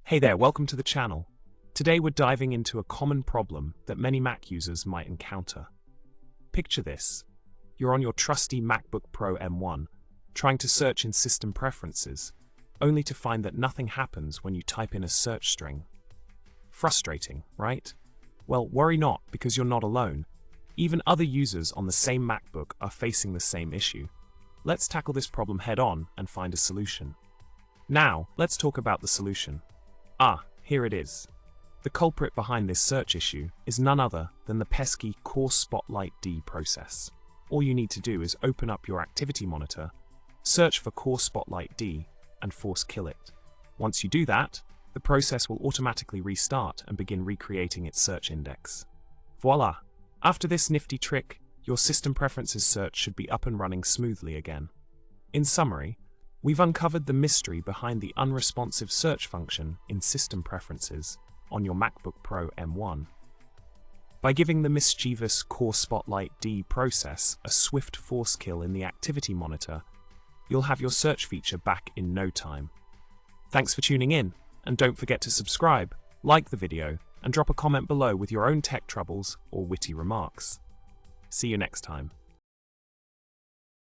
Hey there, welcome to the channel. Today we're diving into a common problem that many Mac users might encounter. Picture this. You're on your trusty MacBook Pro M1, trying to search in System Preferences, only to find that nothing happens when you type in a search string. Frustrating, right? Well, worry not, because you're not alone. Even other users on the same MacBook are facing the same issue. Let's tackle this problem head-on and find a solution. Now, let's talk about the solution. Here it is. The culprit behind this search issue is none other than the pesky Corespotlightd process. All you need to do is open up your activity monitor, search for Corespotlightd, and force kill it. Once you do that, the process will automatically restart and begin recreating its search index. Voila! After this nifty trick, your System Preferences search should be up and running smoothly again. In summary, we've uncovered the mystery behind the unresponsive search function in System Preferences on your MacBook Pro M1. By giving the mischievous Corespotlightd process a swift force kill in the activity monitor, you'll have your search feature back in no time. Thanks for tuning in, and don't forget to subscribe, like the video, and drop a comment below with your own tech troubles or witty remarks. See you next time.